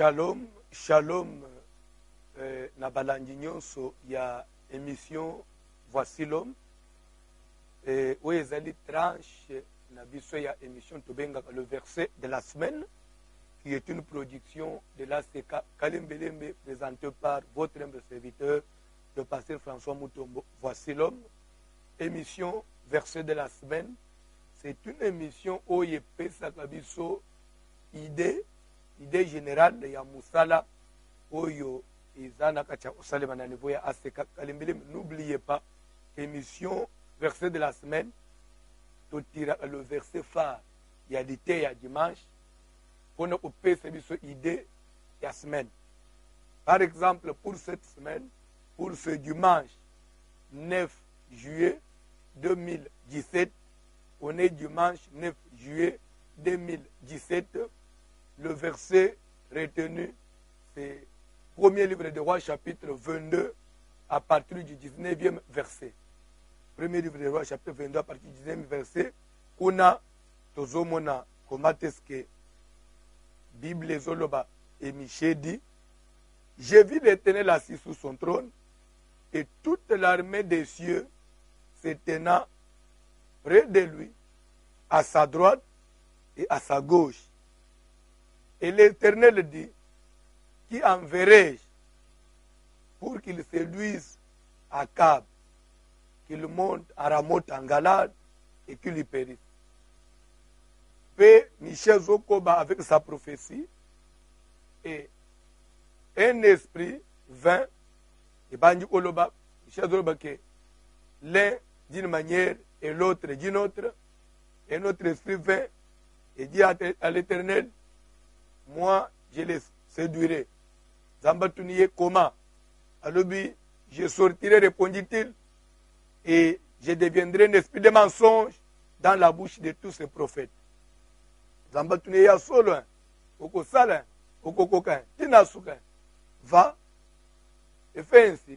Shalom, shalom, na balandi nyonso ya émission Voici l'homme. Où ezali tranche na biso ya émission tobengaka le verset de la semaine, qui est une production de l'ACK Kalembelembe, présentée par votre humble serviteur, le pasteur François Mutombo. Voici l'homme. Émission verset de la semaine. C'est une émission où il pesaka biso idée générale ya musala oyo izana kacha usalema na niveau ya ACK Kalembelembe. N'oubliez pas, émission verset de la semaine, tu tira le verset phare, il y a l'été, il y a dimanche, on a coupé ce idée, il y a semaine. Par exemple, pour cette semaine, pour ce dimanche 9 juillet 2017, on est dimanche 9 juillet 2017, le verset retenu, c'est premier livre de Rois, chapitre 22, à partir du 19e verset. Premier livre de Rois, chapitre 22, à partir du 10e verset, kuna tozomona komateske Bible ezoloba et Michée dit, j'ai vu l'Éternel assis sous son trône et toute l'armée des cieux se tenant près de lui, à sa droite et à sa gauche. Et l'Éternel dit, qui enverrai-je pour qu'il séduise Akab, qu'il monte à Ramoth en Galade et qu'il y périsse. Puis Michel Zokoba avec sa prophétie et un esprit vint et Bandi Koloba, Michel Zokoba que l'un d'une manière et l'autre d'une autre, et notre esprit vint et dit à l'Éternel, moi je les séduirai. Zambatuniye comment? Alors je sortirai, répondit-il, et je deviendrai un esprit de mensonge dans la bouche de tous ces prophètes. Zambatuniye ya solo, oko sala, oko koka, tinasuka, va et fais ainsi.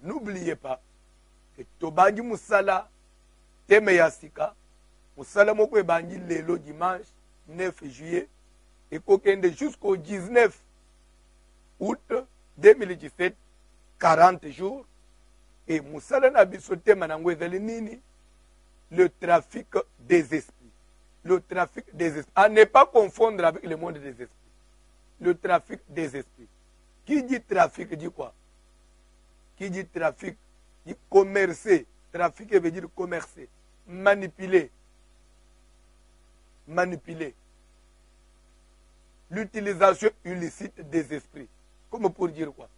N'oubliez pas que Tobangi Moussala, Teme Yassika, Moussala Moko Ebangi Lelo dimanche 9 juillet, et Kokende jusqu'au 19 août 2017, 40 jours, et Moussala Nabisote Manangwezali Nini, le trafic des esprits. Le trafic des esprits. À ne pas confondre avec le monde des esprits. Le trafic des esprits. Qui dit trafic dit quoi? Qui dit trafic dit commercer. Trafic veut dire commercer. Manipuler. Manipuler. L'utilisation illicite des esprits. Comme pour dire quoi?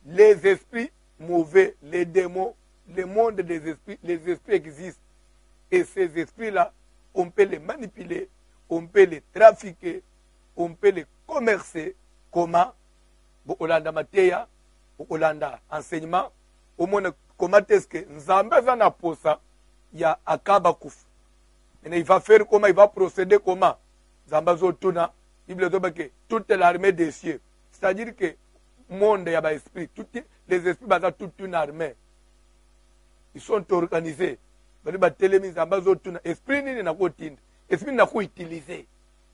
Les esprits mauvais, les démons, le monde des esprits, les esprits existent. Et ces esprits-là, on peut les manipuler, on peut les trafiquer, on peut les commercer. Comment? Bokolanda mateya, bokolanda enseignement. Au moins, comment est-ce que Nzambe zana posa, il y a Akaba Kouf. Il va faire comment, il va procéder comment? Nzambe zotuna, Bible zobake, toute l'armée des cieux. C'est-à-dire que monde, il y a esprit, les esprits basent toute une armée. Ils sont organisés. Esprit nini na kotinda, esprit na ko utiliser,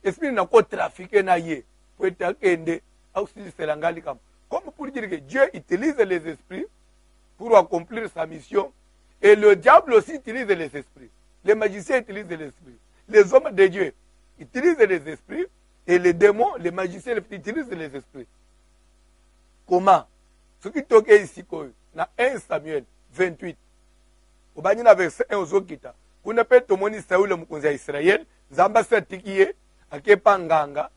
esprit na ko trafiquer na ye, pour être kende, aussi c'est l'angali comme pour dire que Dieu utilise les esprits pour accomplir sa mission, et le diable aussi utilise les esprits. Les magiciens utilisent les esprits. Les hommes de Dieu utilisent les esprits, et les démons, les magiciens utilisent les esprits. Comment? Ce qui toque ici, dans 1 Samuel 28, au banina verset 1 ozokita, kuna pe tomoni Sauli mukonzi ya Israël, Nzamba satikiye, akepa nganga,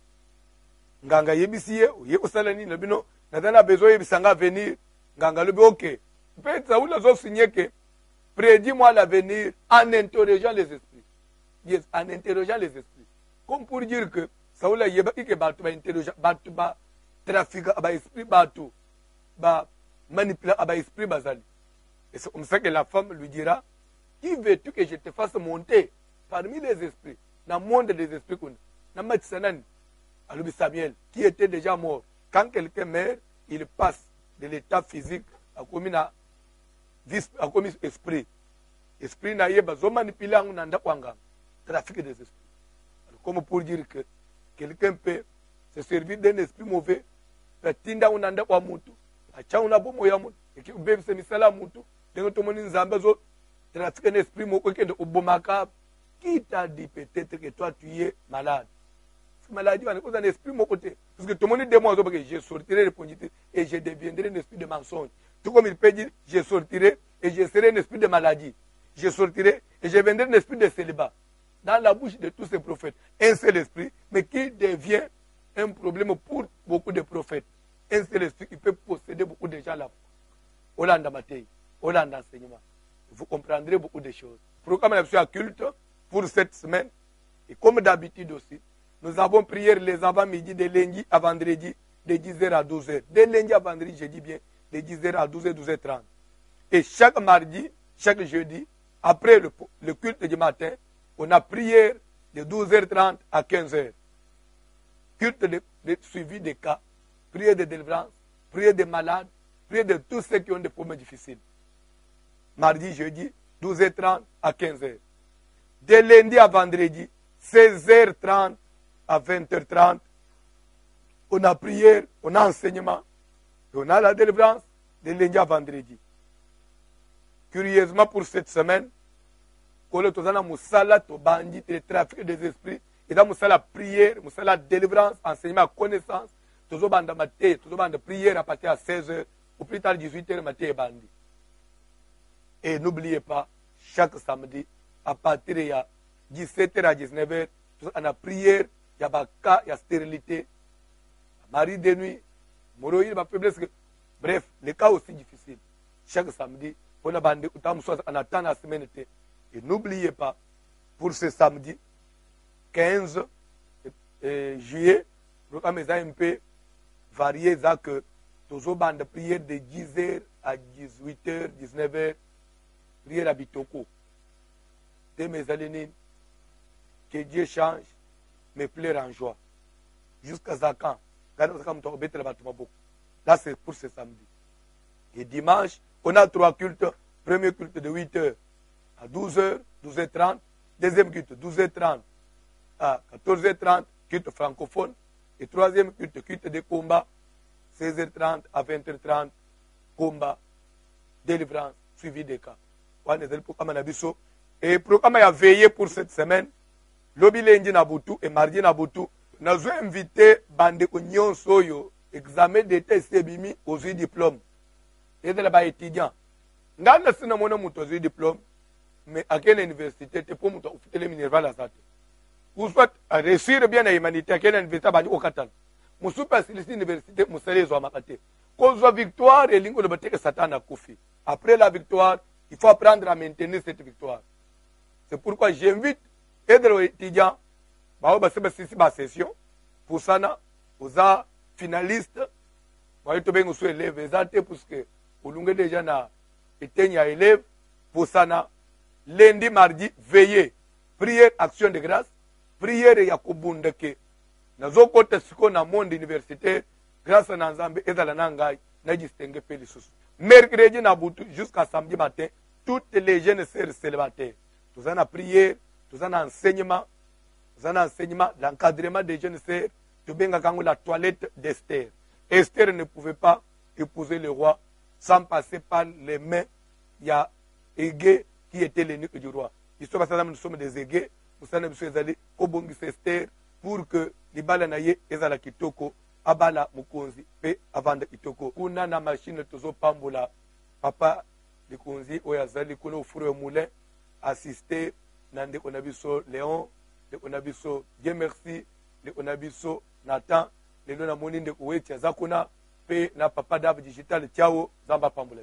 nganga yebisiye, ye kosala nini na bino, natana besoin yebisanga venir, nganga lobi ok. Pe Sauli azo signé que, prédis-moi l'avenir en interrogeant les esprits. Yes, en interrogeant les esprits. Comme pour dire que, Sauli yeba ike batu ba interrogeant, batu ba trafic, ba esprit batu, ba manipula, ba esprit bazali. Et c'est comme ça que la femme lui dira, qui veux-tu que je te fasse monter parmi les esprits, dans le monde des esprits? Alors Samuel, qui était déjà mort, quand quelqu'un meurt, il passe de l'état physique à comme esprit. Esprit n'a pas manipuler un trafic des esprits. Alors, comme pour dire que quelqu'un peut se servir d'un esprit mauvais tinda unanda kwa mutu acha unabomo ya mutu ekibebisa misala mutu dengo tomoni nzamba zo trafiquer un esprit moko kende obomaka. Qui t'a dit peut-être que toi tu es malade? C'est maladie, on a un esprit mon côté. Parce que tout le monde dit moi que je sortirai le pondité et je deviendrai un esprit de mensonge. Tout comme il peut dire, je sortirai et je serai un esprit de maladie. Je sortirai et je viendrai un esprit de célibat. Dans la bouche de tous ces prophètes, un seul esprit, mais qui devient un problème pour beaucoup de prophètes. Un seul esprit qui peut posséder beaucoup de gens là. Hollande Matéi, Hollande enseignement. Vous comprendrez beaucoup de choses. Programme à culte pour cette semaine. Et comme d'habitude aussi, nous avons prié les avant-midi de lundi à vendredi de 10h à 12h. De lundi à vendredi, je dis bien, de 10h à 12h, 12h30. Et chaque mardi, chaque jeudi, après le culte du matin, on a prié de 12h30 à 15h. Culte de suivi des cas, prière de délivrance, prière des malades, prière de tous ceux qui ont des problèmes difficiles. Mardi, jeudi, 12h30 à 15h. De lundi à vendredi, 16h30 à 20h30, on a prière, on a enseignement, et on a la délivrance de lundi à vendredi. Curieusement pour cette semaine, on a musala to bandit, le trafic des esprits, et dans musala prière, musala délivrance, enseignement, connaissance, toujours bande matin, toujours bande prière à partir à 16h, ou plus tard 18h matin et bandit. Et n'oubliez pas, chaque samedi, à partir de 17h à 19h, on a prière, il y a baka, il y a stérilité, mari de nuit, moroïde, ma faiblesse. Bref, les cas aussi difficiles. Chaque samedi, on a bandé, on attend la semaine. Et n'oubliez pas, pour ce samedi, 15 juillet, le programme est un peu varié, que toujours bande prière de 10h à 18h, 19h, prière à Bitoko. De mes alénines, que Dieu change mes pleurs en joie. Jusqu'à Zakan. Là, c'est pour ce samedi. Et dimanche, on a 3 cultes. Premier culte de 8h à 12h, 12h30. Deuxième culte, 12h30 à 14h30, culte francophone. Et troisième culte, culte de combat, 16h30 à 20h30, combat, délivrance, suivi des cas. Et le programme a veillé pour cette semaine. Lobi lundi Nabutu et mardi Nabutu. Nous avons invité Bandeko Nyon Soyo, examen d'état CBMI aux diplômes. Et de là-bas étudiants. Nous avons un diplôme, mais à quelle université tu peux faire le minéral à ça? Ou soit réussir bien la humanité à quelle université au Qatar. Nous sommes pas à l'université, nous sommes les hommes. Cause de victoire, et l'ingo de bataille que Satan a koufi. Après la victoire, il faut apprendre à maintenir cette victoire. C'est pourquoi j'invite les étudiants à faire session pour ça, aux finalistes, aux élèves, parce que vous avez déjà été élèves, pour ça, lundi, mardi, veillez, prière, action de grâce, prière et yakubunda ke. Nazo kote siko na monde universitaire, grâce à Nzambe et à la Nangai, na distingue Pélissus. Mercredi, jusqu'à samedi matin, toutes les jeunes sœurs célibataires. Nous avons prière, nous avons enseignement, l'encadrement des jeunes sœurs, la toilette d'Esther. Esther ne pouvait pas épouser le roi sans passer par les mains. Il y a Égé qui était l'eunuque du roi. Nous sommes des Égés, nous sommes allés au Bongis Esther pour que les balanaye ezala kitoko, abala mukonzi, pe avant de kitoko. Kuna na machine tozo pambola, papa de konzi, oyazali kolo fure moulin, assister, nande onabiso Léon, de onabiso Dieu merci, de onabiso Nathan, le lona moni de koueti zakuna, pe na papa d'ab digital tiao, zamba pambola.